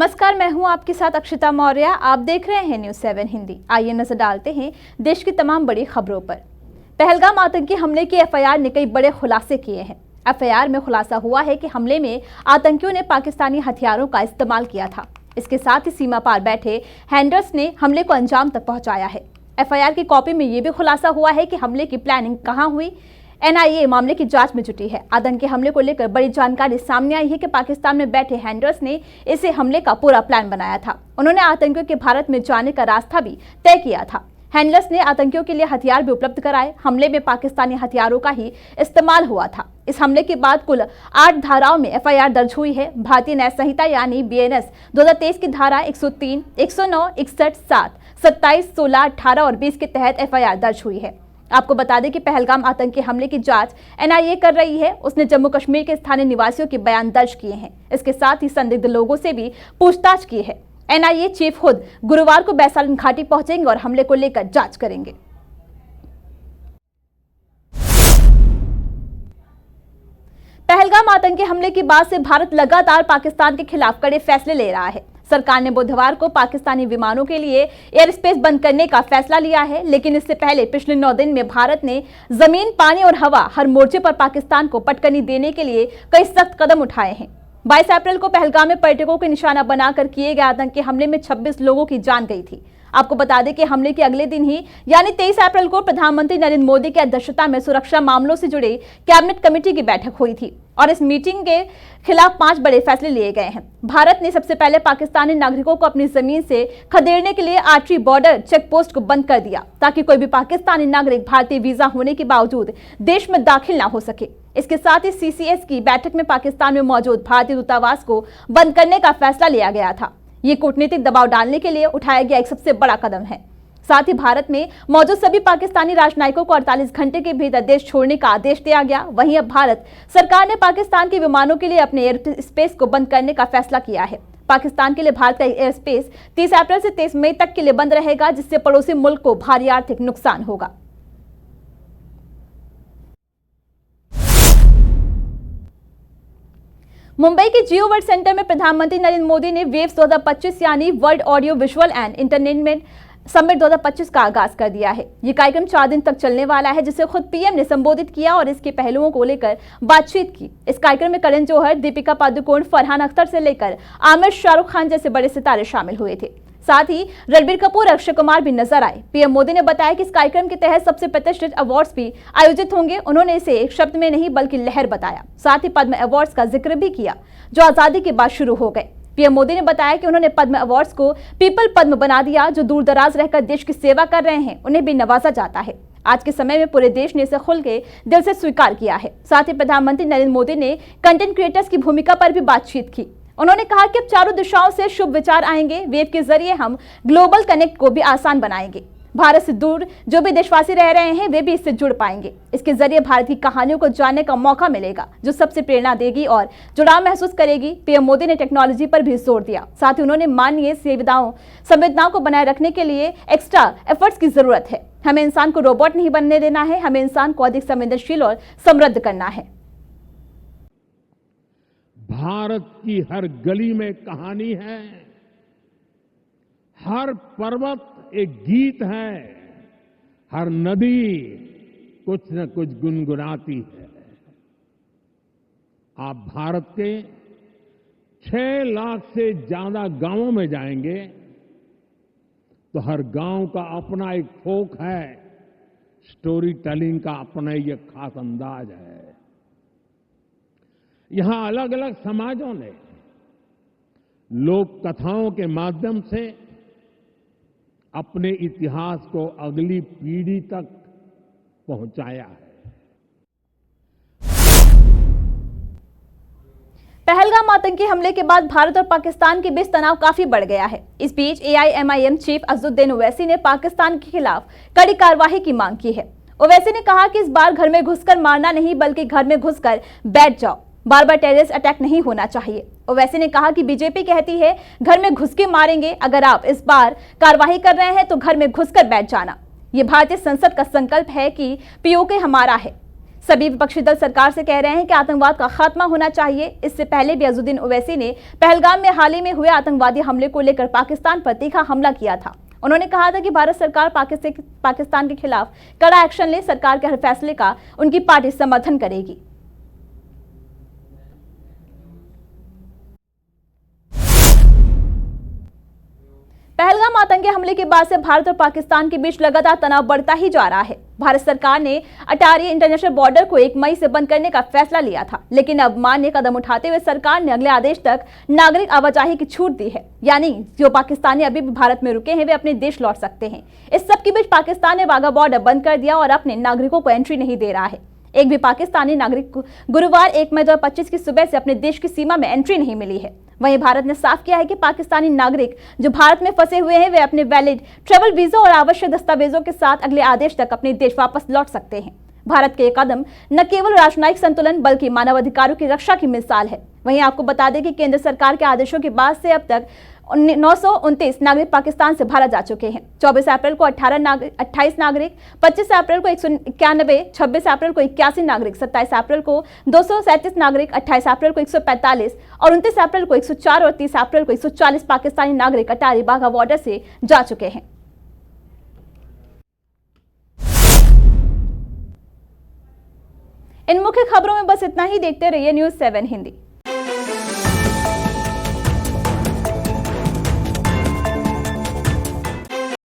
नमस्कार, मैं हूं आपके साथ अक्षिता मौर्य। आप देख रहे हैं न्यूज़ 7 हिंदी। आइए नजर डालते हैं देश की तमाम बड़ी खबरों पर। पहलगाम आतंकी हमले की एफआईआर ने कई बड़े खुलासे किए हैं। एफआईआर में खुलासा हुआ है कि हमले में आतंकियों ने पाकिस्तानी हथियारों का इस्तेमाल किया था। इसके साथ ही सीमा पार बैठे हैंडर्स ने हमले को अंजाम तक पहुंचाया है। एफआईआर की कॉपी में यह भी खुलासा हुआ है कि हमले की प्लानिंग कहां हुई। एनआईए मामले की जांच में जुटी है। आतंकी हमले को लेकर बड़ी जानकारी सामने आई है कि पाकिस्तान में बैठे हैंडर्स ने इसे हमले का पूरा प्लान बनाया था। उन्होंने आतंकियों के भारत में जाने का रास्ता भी तय किया था। हैंडलर्स ने आतंकियों के लिए हथियार भी उपलब्ध कराए। हमले में पाकिस्तानी हथियारों का ही इस्तेमाल हुआ था। इस हमले के बाद कुल 8 धाराओं में एफआईआर दर्ज हुई है। भारतीय न्याय संहिता यानी बीएनएस 2023 की धारा 103, 109, 61, 7, 27, 16, 18 और 20 के तहत एफआईआर दर्ज हुई है। आपको बता दें कि पहलगाम आतंकी हमले की जांच एनआईए कर रही है। उसने जम्मू कश्मीर के स्थानीय निवासियों के बयान दर्ज किए हैं। इसके साथ ही संदिग्ध लोगों से भी पूछताछ की है। एनआईए चीफ खुद गुरुवार को बैसालन घाटी पहुंचेंगे और हमले को लेकर जांच करेंगे। पहलगाम आतंकी हमले के बाद से भारत लगातार पाकिस्तान के खिलाफ कड़े फैसले ले रहा है। सरकार ने बुधवार को पाकिस्तानी विमानों के लिए एयर स्पेस बंद करने का फैसला लिया है, लेकिन इससे पहले पिछले 9 दिन में भारत ने जमीन, पानी और हवा हर मोर्चे पर पाकिस्तान को पटकनी देने के लिए कई सख्त कदम उठाए हैं। 22 अप्रैल को पहलगाम में पर्यटकों को निशाना बनाकर किए गए आतंकी हमले में 26 लोगों की जान गई थी। आपको बता दें कि हमले के अगले दिन ही यानी 23 अप्रैल को प्रधानमंत्री नरेंद्र मोदी की अध्यक्षता में सुरक्षा मामलों से जुड़े कैबिनेट कमेटी की बैठक हुई थी और इस मीटिंग के खिलाफ 5 बड़े फैसले लिए गए हैं। भारत ने सबसे पहले पाकिस्तानी नागरिकों को अपनी जमीन से खदेड़ने के लिए आर्टरी बॉर्डर चेक पोस्ट को बंद कर दिया ताकि कोई भी पाकिस्तानी नागरिक भारतीय वीजा होने के बावजूद देश में दाखिल ना हो सके। इसके साथ ही सीसीएस की बैठक में पाकिस्तान में मौजूद भारतीय दूतावास को बंद करने का फैसला लिया गया था। ये कूटनीतिक दबाव डालने के लिए उठाया गया एक सबसे बड़ा कदम है। साथ ही भारत में मौजूद सभी पाकिस्तानी राजनयिकों को 48 घंटे के भीतर देश छोड़ने का आदेश दिया गया। वहीं अब भारत सरकार ने पाकिस्तान के विमानों के लिए अपने एयर स्पेस को बंद करने का फैसला किया है। पाकिस्तान के लिए भारत का एयर स्पेस 30 अप्रैल से 23 मई तक के लिए बंद रहेगा, जिससे पड़ोसी मुल्क को भारी आर्थिक नुकसान होगा। मुंबई के जियो वर्ल्ड सेंटर में प्रधानमंत्री नरेंद्र मोदी ने वेव्स 2025 यानी world audio visual and entertainment summit 2025 का आगाज कर दिया है। ये कार्यक्रम 4 दिन तक चलने वाला है, जिसे खुद पीएम ने संबोधित किया और इसके पहलुओं को लेकर बातचीत की। इस कार्यक्रम में करण जौहर, दीपिका पादुकोण, फरहान अख्तर से लेकर आमिर, शाहरुख खान जैसे बड़े सितारे शामिल हुए थे। साथ ही रणबीर कपूर, अक्षय कुमार भी नजर आए। पीएम मोदी ने बताया कि इस कार्यक्रम के तहत सबसे प्रतिष्ठित अवार्ड्स भी आयोजित होंगे। उन्होंने इसे एक शब्द में नहीं बल्कि लहर बताया। साथ ही पद्म अवार्ड्स का जिक्र भी किया जो आजादी के बाद शुरू हो गए। पीएम मोदी ने बताया कि उन्होंने पद्म अवार्ड्स को पीपल पद्म बना दिया। जो दूर दराज रहकर देश की सेवा कर रहे हैं उन्हें भी नवाजा जाता है। आज के समय में पूरे देश ने इसे खुल के दिल से स्वीकार किया है। साथ ही प्रधानमंत्री नरेंद्र मोदी ने कंटेंट क्रिएटर्स की भूमिका पर भी बातचीत की। उन्होंने कहा कि अब चारों दिशाओं से शुभ विचार आएंगे। वेव के जरिए हम ग्लोबल कनेक्ट को भी आसान बनाएंगे। भारत से दूर जो भी देशवासी रह रहे हैं वे भी इससे जुड़ पाएंगे। इसके जरिए भारत की कहानियों को जानने का मौका मिलेगा जो सबसे प्रेरणा देगी और जुड़ाव महसूस करेगी। पीएम मोदी ने टेक्नोलॉजी पर भी जोर दिया। साथ ही उन्होंने मानवीय संवेदनाओं को बनाए रखने के लिए एक्स्ट्रा एफर्ट्स की जरूरत है। हमें इंसान को रोबोट नहीं बनने देना है, हमें इंसान को अधिक संवेदनशील और समृद्ध करना है। भारत की हर गली में कहानी है, हर पर्वत एक गीत है, हर नदी कुछ न कुछ गुनगुनाती है। आप भारत के 6 लाख से ज्यादा गांवों में जाएंगे तो हर गांव का अपना एक फोक है, स्टोरी टेलिंग का अपना एक खास अंदाज है। यहां अलग अलग समाजों ने लोक कथाओं के माध्यम से अपने इतिहास को अगली पीढ़ी तक पहुंचाया है। पहलगाम आतंकी हमले के बाद भारत और पाकिस्तान के बीच तनाव काफी बढ़ गया है। इस बीच एआईएमआईएम चीफ असदुद्दीन ओवैसी ने पाकिस्तान के खिलाफ कड़ी कार्रवाई की मांग की है। ओवैसी ने कहा कि इस बार घर में घुसकर मारना नहीं बल्कि घर में घुसकर बैठ जाओ, बार बार टेररिस्ट अटैक नहीं होना चाहिए। ओवैसी ने कहा कि बीजेपी कहती है घर में घुस के मारेंगे, अगर आप इस बार कार्रवाई कर रहे हैं तो घर में घुसकर बैठ जाना। ये भारतीय संसद का संकल्प है कि पीओके हमारा है। सभी विपक्षी दल सरकार से कह रहे हैं कि आतंकवाद का खात्मा होना चाहिए। इससे पहले भी अज़ुद्दीन ओवैसी ने पहलगाम में हाल ही में हुए आतंकवादी हमले को लेकर पाकिस्तान पर तीखा हमला किया था। उन्होंने कहा था कि भारत सरकार पाकिस्तान के खिलाफ कड़ा एक्शन ले। सरकार के हर फैसले का उनकी पार्टी समर्थन करेगी। पहलगाम आतंकी हमले के बाद से भारत और पाकिस्तान के बीच लगातार तनाव बढ़ता ही जा रहा है। भारत सरकार ने अटारी इंटरनेशनल बॉर्डर को 1 मई से बंद करने का फैसला लिया था, लेकिन अब मान्य कदम उठाते हुए सरकार ने अगले आदेश तक नागरिक आवाजाही की छूट दी है। यानी जो पाकिस्तानी अभी भी भारत में रुके हैं वे अपने देश लौट सकते हैं। इस सब के बीच पाकिस्तान ने वाघा बॉर्डर बंद कर दिया और अपने नागरिकों को एंट्री नहीं दे रहा है। एक भी पाकिस्तानी नागरिक को गुरुवार 1 मई 2025 की सुबह से अपने देश की सीमा में एंट्री नहीं मिली है। वहीं भारत ने साफ किया है कि पाकिस्तानी नागरिक जो भारत में फंसे हुए हैं वे अपने वैलिड ट्रैवल वीजा और आवश्यक दस्तावेजों के साथ अगले आदेश तक अपने देश वापस लौट सकते हैं। भारत के ये कदम न केवल राजनयिक संतुलन बल्कि मानवाधिकारों की रक्षा की मिसाल है। वहीं आपको बता दें कि केंद्र सरकार के आदेशों के बाद से अब तक 929 नागरिक पाकिस्तान से भारत जा चुके हैं। 24 अप्रैल को 28 नागरिक, 25 अप्रैल को 191, 26 अप्रैल को 81 नागरिक, 27 अप्रैल को 237 नागरिक, 28 अप्रैल को 145 और 29 अप्रैल को 104 और 30 अप्रैल को 140 पाकिस्तानी नागरिक अटारी वाघा बॉर्डर से जा चुके हैं। इन मुख्य खबरों में बस इतना ही। देखते रहिए न्यूज़ 7 हिंदी।